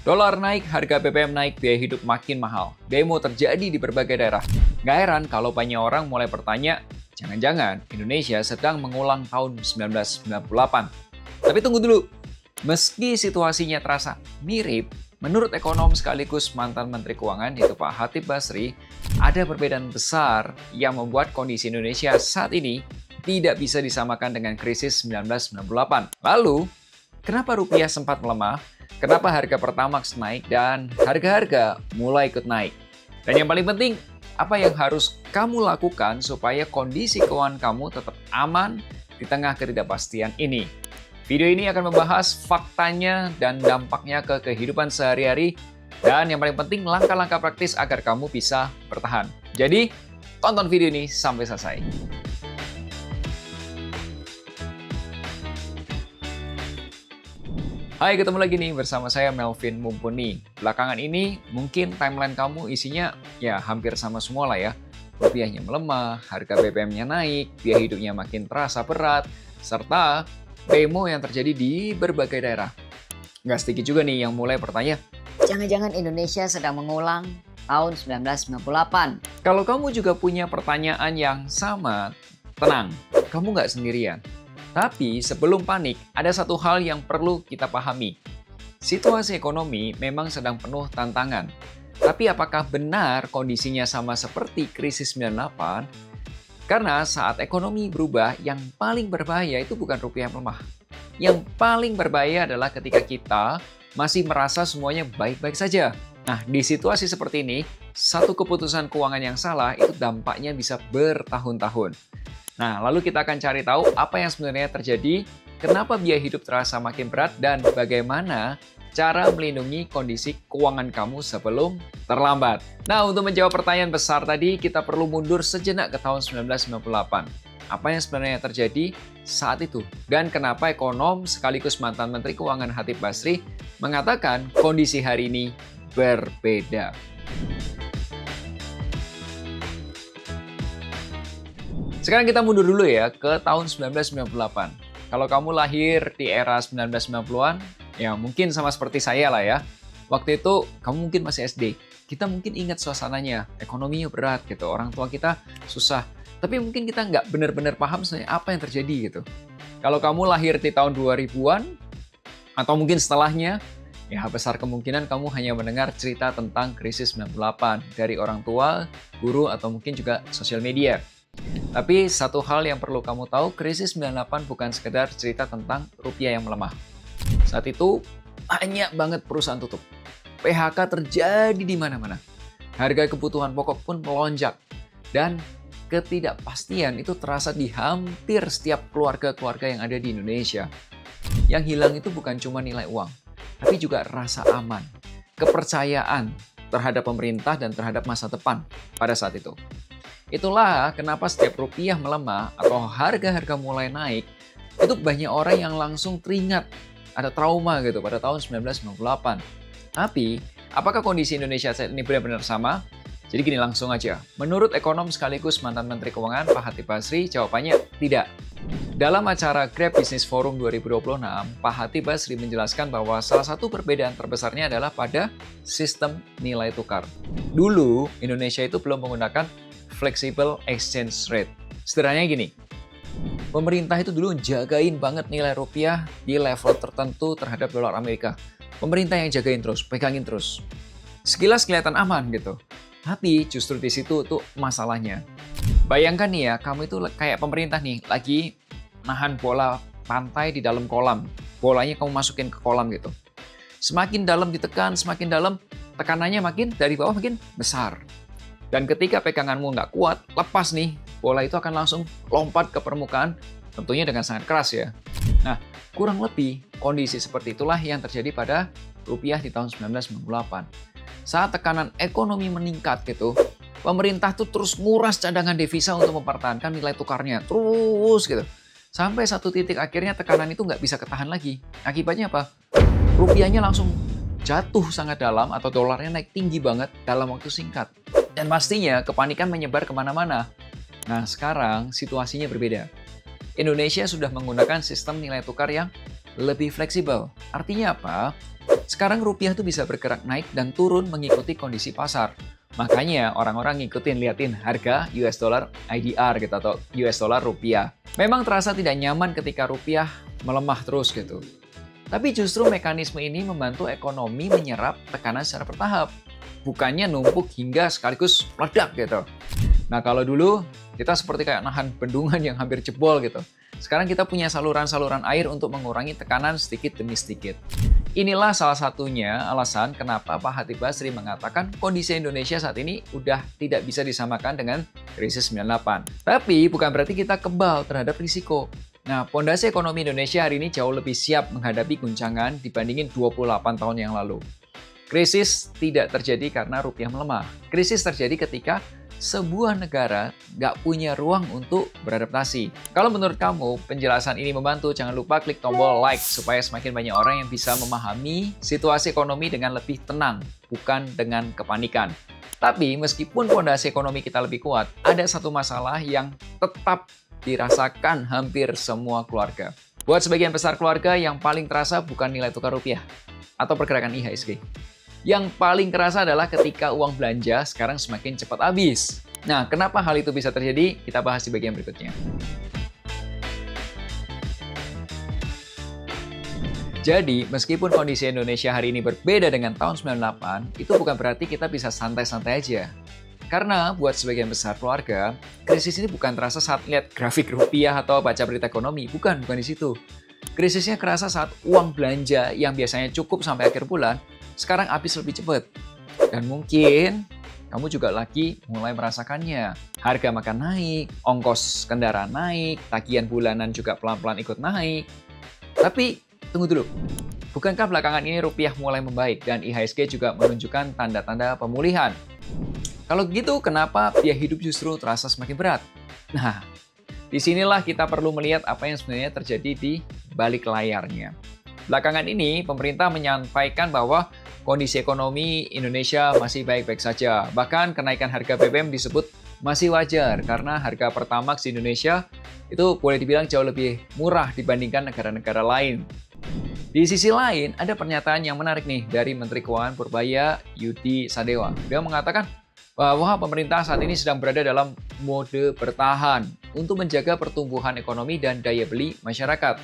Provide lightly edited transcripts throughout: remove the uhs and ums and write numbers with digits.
Dolar naik, harga BBM naik, biaya hidup makin mahal. Demo terjadi di berbagai daerah. Gak heran kalau banyak orang mulai bertanya, jangan-jangan Indonesia sedang mengulang tahun 1998. Tapi tunggu dulu, meski situasinya terasa mirip, menurut ekonom sekaligus mantan Menteri Keuangan yaitu Pak Chatib Basri, ada perbedaan besar yang membuat kondisi Indonesia saat ini tidak bisa disamakan dengan krisis 1998. Lalu, kenapa rupiah sempat melemah? Kenapa harga Pertamax naik dan harga-harga mulai ikut naik? Dan yang paling penting, apa yang harus kamu lakukan supaya kondisi keuangan kamu tetap aman di tengah ketidakpastian ini? Video ini akan membahas faktanya dan dampaknya ke kehidupan sehari-hari dan yang paling penting langkah-langkah praktis agar kamu bisa bertahan. Jadi, tonton video ini sampai selesai. Hai, ketemu lagi nih bersama saya Melvin Mumpuni. Belakangan ini mungkin timeline kamu isinya ya hampir sama semua lah ya. Rupiahnya melemah, harga BBM-nya naik, biaya hidupnya makin terasa berat, serta demo yang terjadi di berbagai daerah. Nggak sedikit juga nih yang mulai bertanya, jangan-jangan Indonesia sedang mengulang tahun 1998. Kalau kamu juga punya pertanyaan yang sama, tenang, kamu nggak sendirian. Tapi sebelum panik, ada satu hal yang perlu kita pahami. Situasi ekonomi memang sedang penuh tantangan. Tapi apakah benar kondisinya sama seperti krisis 98? Karena saat ekonomi berubah, yang paling berbahaya itu bukan rupiah melemah. Yang paling berbahaya adalah ketika kita masih merasa semuanya baik-baik saja. Nah, di situasi seperti ini, satu keputusan keuangan yang salah itu dampaknya bisa bertahun-tahun. Nah, lalu kita akan cari tahu apa yang sebenarnya terjadi, kenapa biaya hidup terasa makin berat, dan bagaimana cara melindungi kondisi keuangan kamu sebelum terlambat. Nah, untuk menjawab pertanyaan besar tadi, kita perlu mundur sejenak ke tahun 1998. Apa yang sebenarnya terjadi saat itu? Dan kenapa ekonom sekaligus mantan Menteri Keuangan Chatib Basri mengatakan kondisi hari ini berbeda. Sekarang kita mundur dulu ya ke tahun 1998. Kalau kamu lahir di era 1990-an, ya mungkin sama seperti saya lah ya. Waktu itu kamu mungkin masih SD. Kita mungkin ingat suasananya, ekonominya berat gitu, orang tua kita susah. Tapi mungkin kita nggak benar-benar paham sebenarnya apa yang terjadi gitu. Kalau kamu lahir di tahun 2000-an, atau mungkin setelahnya, ya besar kemungkinan kamu hanya mendengar cerita tentang krisis 98 dari orang tua, guru, atau mungkin juga sosial media. Tapi satu hal yang perlu kamu tahu, krisis 98 bukan sekedar cerita tentang rupiah yang melemah. Saat itu banyak banget perusahaan tutup. PHK terjadi di mana-mana. Harga kebutuhan pokok pun melonjak. Dan ketidakpastian itu terasa di hampir setiap keluarga-keluarga yang ada di Indonesia. Yang hilang itu bukan cuma nilai uang, tapi juga rasa aman, kepercayaan terhadap pemerintah dan terhadap masa depan pada saat itu. Itulah kenapa setiap rupiah melemah atau harga-harga mulai naik, itu banyak orang yang langsung teringat ada trauma gitu pada tahun 1998. Tapi, apakah kondisi Indonesia saat ini benar-benar sama? Jadi gini langsung aja. Menurut ekonom sekaligus mantan Menteri Keuangan Pak Chatib Basri, jawabannya tidak. Dalam acara Grab Business Forum 2026, Pak Chatib Basri menjelaskan bahwa salah satu perbedaan terbesarnya adalah pada sistem nilai tukar. Dulu, Indonesia itu belum menggunakan flexible exchange rate. Sederhananya gini, pemerintah itu dulu jagain banget nilai rupiah di level tertentu terhadap dolar Amerika. Pemerintah yang jagain terus, pegangin terus. Sekilas kelihatan aman gitu. Tapi justru di situ tuh masalahnya. Bayangkan nih ya, kamu itu kayak pemerintah nih, lagi nahan bola pantai di dalam kolam. Bolanya kamu masukin ke kolam gitu. Semakin dalam ditekan, semakin dalam, tekanannya makin dari bawah makin besar. Dan ketika peganganmu nggak kuat, lepas nih, bola itu akan langsung lompat ke permukaan, tentunya dengan sangat keras ya. Nah, kurang lebih kondisi seperti itulah yang terjadi pada rupiah di tahun 1998. Saat tekanan ekonomi meningkat gitu, pemerintah tuh terus nguras cadangan devisa untuk mempertahankan nilai tukarnya, terus gitu. Sampai satu titik akhirnya tekanan itu nggak bisa ketahan lagi. Akibatnya apa? Rupiahnya langsung jatuh sangat dalam atau dolarnya naik tinggi banget dalam waktu singkat. Dan pastinya kepanikan menyebar kemana-mana. Nah, sekarang situasinya berbeda. Indonesia sudah menggunakan sistem nilai tukar yang lebih fleksibel. Artinya apa? Sekarang rupiah tuh bisa bergerak naik dan turun mengikuti kondisi pasar. Makanya orang-orang liatin harga US dollar IDR gitu atau US dollar rupiah. Memang terasa tidak nyaman ketika rupiah melemah terus gitu. Tapi justru mekanisme ini membantu ekonomi menyerap tekanan secara bertahap. Bukannya numpuk hingga sekaligus meledak gitu. Nah kalau dulu kita seperti kayak nahan bendungan yang hampir jebol gitu. Sekarang kita punya saluran-saluran air untuk mengurangi tekanan sedikit demi sedikit. Inilah salah satunya alasan kenapa Pak Khatib Basri mengatakan kondisi Indonesia saat ini udah tidak bisa disamakan dengan krisis 98. Tapi bukan berarti kita kebal terhadap risiko. Nah, pondasi ekonomi Indonesia hari ini jauh lebih siap menghadapi guncangan dibandingin 28 tahun yang lalu. Krisis tidak terjadi karena rupiah melemah. Krisis terjadi ketika sebuah negara nggak punya ruang untuk beradaptasi. Kalau menurut kamu penjelasan ini membantu, jangan lupa klik tombol like supaya semakin banyak orang yang bisa memahami situasi ekonomi dengan lebih tenang, bukan dengan kepanikan. Tapi meskipun fondasi ekonomi kita lebih kuat, ada satu masalah yang tetap dirasakan hampir semua keluarga. Buat sebagian besar keluarga yang paling terasa bukan nilai tukar rupiah atau pergerakan IHSG. Yang paling kerasa adalah ketika uang belanja sekarang semakin cepat habis. Nah, kenapa hal itu bisa terjadi? Kita bahas di bagian berikutnya. Jadi, meskipun kondisi Indonesia hari ini berbeda dengan tahun 98, itu bukan berarti kita bisa santai-santai aja. Karena buat sebagian besar keluarga, krisis ini bukan terasa saat lihat grafik rupiah atau baca berita ekonomi. Bukan di situ. Krisisnya kerasa saat uang belanja yang biasanya cukup sampai akhir bulan, sekarang habis lebih cepat. Dan mungkin kamu juga lagi mulai merasakannya. Harga makan naik, ongkos kendaraan naik, tagihan bulanan juga pelan-pelan ikut naik. Tapi tunggu dulu, bukankah belakangan ini rupiah mulai membaik dan IHSG juga menunjukkan tanda-tanda pemulihan? Kalau begitu, kenapa biaya hidup justru terasa semakin berat? Nah, disinilah kita perlu melihat apa yang sebenarnya terjadi di balik layarnya. Belakangan ini, pemerintah menyampaikan bahwa kondisi ekonomi Indonesia masih baik-baik saja. Bahkan kenaikan harga BBM disebut masih wajar karena harga Pertamax di Indonesia itu boleh dibilang jauh lebih murah dibandingkan negara-negara lain. Di sisi lain, ada pernyataan yang menarik nih dari Menteri Keuangan Purbaya Yudi Sadewa. Dia mengatakan bahwa pemerintah saat ini sedang berada dalam mode bertahan untuk menjaga pertumbuhan ekonomi dan daya beli masyarakat.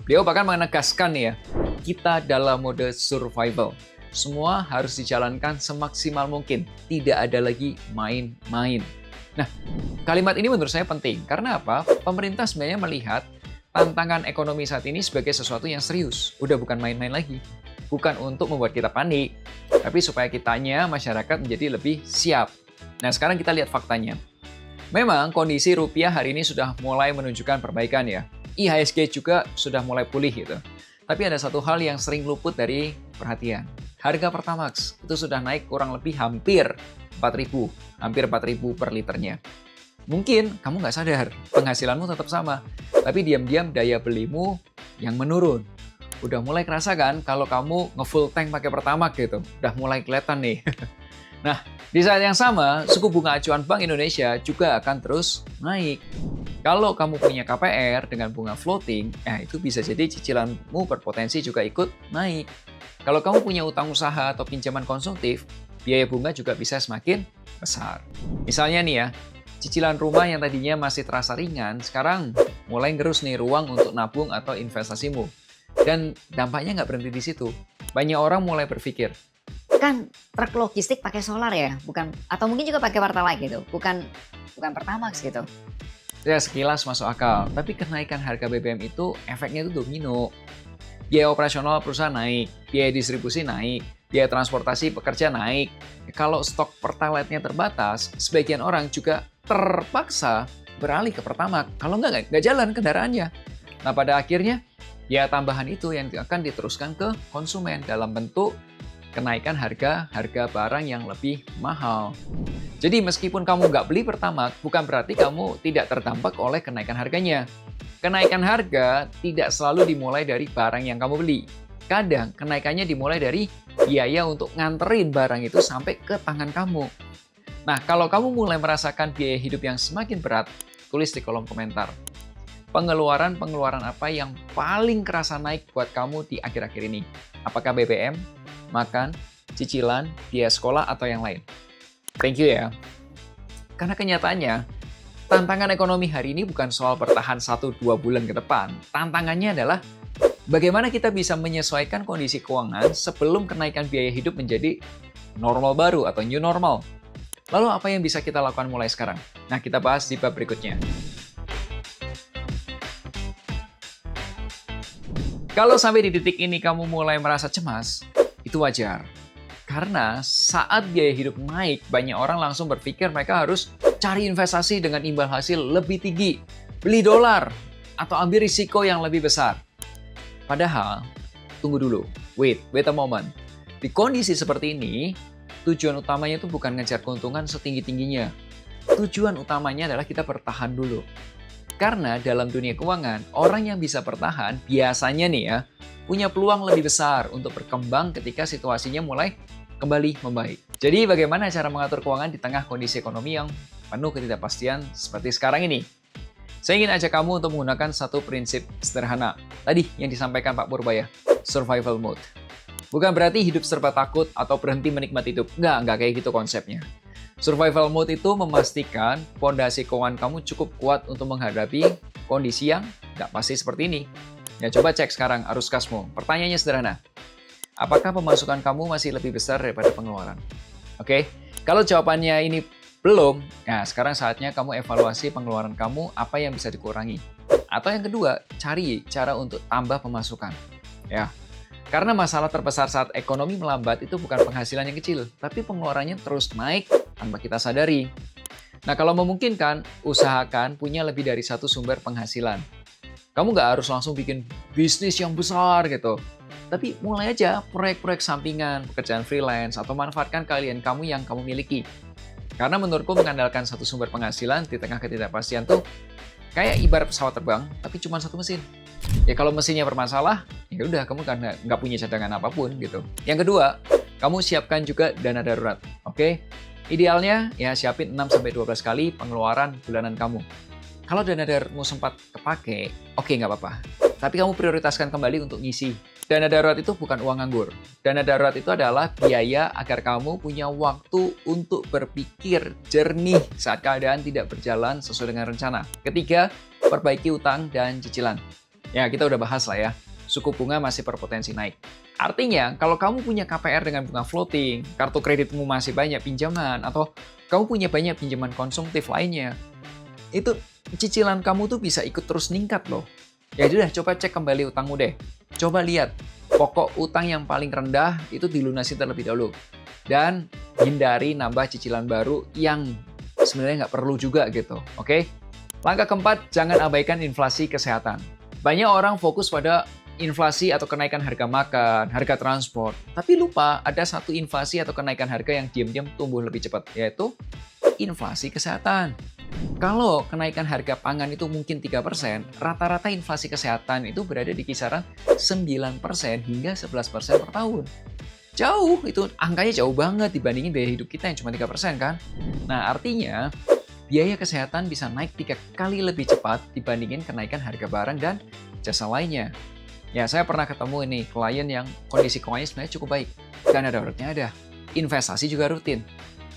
Beliau bahkan menegaskan nih ya, kita dalam mode survival. Semua harus dijalankan semaksimal mungkin. Tidak ada lagi main-main. Nah, kalimat ini menurut saya penting. Karena apa? Pemerintah sebenarnya melihat tantangan ekonomi saat ini sebagai sesuatu yang serius. Udah bukan main-main lagi. Bukan untuk membuat kita panik, tapi supaya kitanya, masyarakat menjadi lebih siap. Nah, sekarang kita lihat faktanya. Memang kondisi rupiah hari ini sudah mulai menunjukkan perbaikan ya. IHSG juga sudah mulai pulih gitu. Tapi ada satu hal yang sering luput dari perhatian. Harga Pertamax itu sudah naik kurang lebih hampir 4.000, hampir 4.000 per liternya. Mungkin kamu nggak sadar, penghasilanmu tetap sama, tapi diam-diam daya belimu yang menurun. Udah mulai kerasa kan kalau kamu nge-full tank pakai Pertamax gitu, udah mulai kelihatan nih. Nah, di saat yang sama, suku bunga acuan Bank Indonesia juga akan terus naik. Kalau kamu punya KPR dengan bunga floating, itu bisa jadi cicilanmu berpotensi juga ikut naik. Kalau kamu punya utang usaha atau pinjaman konsumtif, biaya bunga juga bisa semakin besar. Misalnya nih ya, cicilan rumah yang tadinya masih terasa ringan, sekarang mulai ngerus nih ruang untuk nabung atau investasimu. Dan dampaknya nggak berhenti di situ. Banyak orang mulai berpikir, Kan truk logistik pakai solar ya, bukan, atau mungkin juga pakai Pertalite gitu, bukan Pertamax gitu. ya sekilas masuk akal, tapi kenaikan harga BBM itu efeknya itu domino. Biaya operasional perusahaan naik, biaya distribusi naik, biaya transportasi pekerja naik. Kalau stok Pertalite-nya terbatas, sebagian orang juga terpaksa beralih ke Pertamax. Kalau nggak jalan kendaraannya. Nah, pada akhirnya, biaya tambahan itu yang akan diteruskan ke konsumen dalam bentuk kenaikan harga barang yang lebih mahal. Jadi meskipun kamu nggak beli Pertamax, bukan berarti kamu tidak terdampak oleh kenaikan harganya. Kenaikan harga tidak selalu dimulai dari barang yang kamu beli. Kadang kenaikannya dimulai dari biaya untuk nganterin barang itu sampai ke tangan kamu. Nah, kalau kamu mulai merasakan biaya hidup yang semakin berat, tulis di kolom komentar. pengeluaran apa yang paling kerasa naik buat kamu di akhir-akhir ini? Apakah BBM, makan, cicilan, biaya sekolah, atau yang lain? Thank you ya. Karena kenyataannya, tantangan ekonomi hari ini bukan soal bertahan 1-2 bulan ke depan. Tantangannya adalah bagaimana kita bisa menyesuaikan kondisi keuangan sebelum kenaikan biaya hidup menjadi normal baru atau new normal. Lalu apa yang bisa kita lakukan mulai sekarang? Nah, kita bahas di bab berikutnya. Kalau sampai di titik ini kamu mulai merasa cemas, itu wajar. Karena saat biaya hidup naik, banyak orang langsung berpikir mereka harus cari investasi dengan imbal hasil lebih tinggi, beli dolar, atau ambil risiko yang lebih besar. Padahal, tunggu dulu, wait a moment. Di kondisi seperti ini, tujuan utamanya itu bukan ngejar keuntungan setinggi-tingginya. Tujuan utamanya adalah kita bertahan dulu. Karena dalam dunia keuangan, orang yang bisa bertahan biasanya nih ya, punya peluang lebih besar untuk berkembang ketika situasinya mulai kembali membaik. Jadi bagaimana cara mengatur keuangan di tengah kondisi ekonomi yang penuh ketidakpastian seperti sekarang ini? Saya ingin ajak kamu untuk menggunakan satu prinsip sederhana. Tadi yang disampaikan Pak Purbaya, survival mode. Bukan berarti hidup serba takut atau berhenti menikmati hidup. Nggak kayak gitu konsepnya. Survival mode itu memastikan fondasi keuangan kamu cukup kuat untuk menghadapi kondisi yang nggak pasti seperti ini. Ya coba cek sekarang arus kasmu. Pertanyaannya sederhana. Apakah pemasukan kamu masih lebih besar daripada pengeluaran? Oke, kalau jawabannya ini belum, nah sekarang saatnya kamu evaluasi pengeluaran kamu, apa yang bisa dikurangi. Atau yang kedua, cari cara untuk tambah pemasukan. Ya, karena masalah terbesar saat ekonomi melambat itu bukan penghasilan yang kecil, tapi pengeluarannya terus naik tanpa kita sadari. Nah, kalau memungkinkan, usahakan punya lebih dari satu sumber penghasilan. Kamu nggak harus langsung bikin bisnis yang besar gitu. Tapi mulai aja proyek-proyek sampingan, pekerjaan freelance, atau manfaatkan keahlian kamu yang kamu miliki. Karena menurutku mengandalkan satu sumber penghasilan di tengah ketidakpastian tuh kayak ibarat pesawat terbang, tapi cuma satu mesin. Ya kalau mesinnya bermasalah, ya udah kamu kan nggak punya cadangan apapun gitu. Yang kedua, kamu siapkan juga dana darurat, oke? Idealnya ya siapin 6-12 kali pengeluaran bulanan kamu. Kalau dana daruratmu sempat kepake, oke nggak apa-apa. Tapi kamu prioritaskan kembali untuk ngisi. Dana darurat itu bukan uang nganggur. Dana darurat itu adalah biaya agar kamu punya waktu untuk berpikir jernih saat keadaan tidak berjalan sesuai dengan rencana. Ketiga, perbaiki utang dan cicilan. Ya, kita udah bahas lah ya. Suku bunga masih berpotensi naik. Artinya, kalau kamu punya KPR dengan bunga floating, kartu kreditmu masih banyak pinjaman, atau kamu punya banyak pinjaman konsumtif lainnya, itu cicilan kamu tuh bisa ikut terus meningkat loh. Ya udah, coba cek kembali utangmu deh. Coba lihat, pokok utang yang paling rendah itu dilunasi terlebih dahulu. Dan hindari nambah cicilan baru yang sebenarnya nggak perlu juga gitu, oke? Langkah keempat, jangan abaikan inflasi kesehatan. Banyak orang fokus pada inflasi atau kenaikan harga makan, harga transport. Tapi lupa ada satu inflasi atau kenaikan harga yang diam-diam tumbuh lebih cepat, yaitu inflasi kesehatan. Kalau kenaikan harga pangan itu mungkin 3%, rata-rata inflasi kesehatan itu berada di kisaran 9% hingga 11% per tahun. Jauh, itu angkanya jauh banget dibandingin biaya hidup kita yang cuma 3% kan? Nah, artinya biaya kesehatan bisa naik 3 kali lebih cepat dibandingin kenaikan harga barang dan jasa lainnya. Ya, saya pernah ketemu ini klien yang kondisi keuangannya sebenarnya cukup baik. Dana daruratnya ada, investasi juga rutin.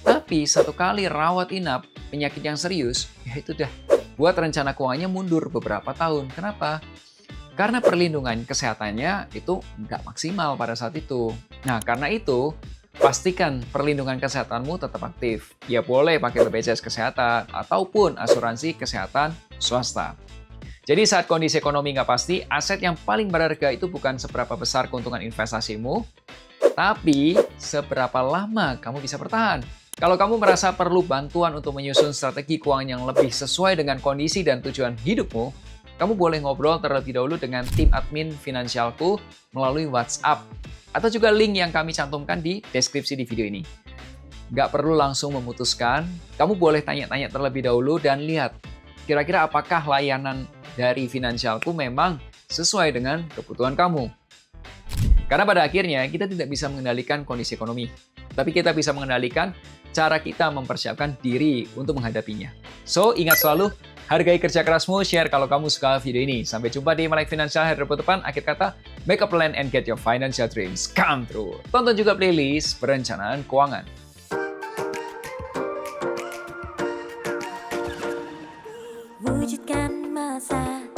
Tapi satu kali rawat inap, penyakit yang serius, ya itu dah buat rencana keuangannya mundur beberapa tahun. Kenapa? Karena perlindungan kesehatannya itu nggak maksimal pada saat itu. Nah, karena itu, pastikan perlindungan kesehatanmu tetap aktif. Ya boleh pakai BPJS Kesehatan ataupun asuransi kesehatan swasta. Jadi saat kondisi ekonomi nggak pasti, aset yang paling berharga itu bukan seberapa besar keuntungan investasimu, tapi seberapa lama kamu bisa bertahan. Kalau kamu merasa perlu bantuan untuk menyusun strategi keuangan yang lebih sesuai dengan kondisi dan tujuan hidupmu, kamu boleh ngobrol terlebih dahulu dengan tim admin Finansialku melalui WhatsApp atau juga link yang kami cantumkan di deskripsi di video ini. Nggak perlu langsung memutuskan, kamu boleh tanya-tanya terlebih dahulu dan lihat kira-kira apakah layanan dari Finansialku memang sesuai dengan kebutuhan kamu. Karena pada akhirnya kita tidak bisa mengendalikan kondisi ekonomi, tapi kita bisa mengendalikan cara kita mempersiapkan diri untuk menghadapinya. So, ingat selalu, hargai kerja kerasmu, share kalau kamu suka video ini. Sampai jumpa di Melek Financial hari depan. Akhir kata, make a plan and get your financial dreams come true. Tonton juga playlist perencanaan keuangan. Wujudkan masa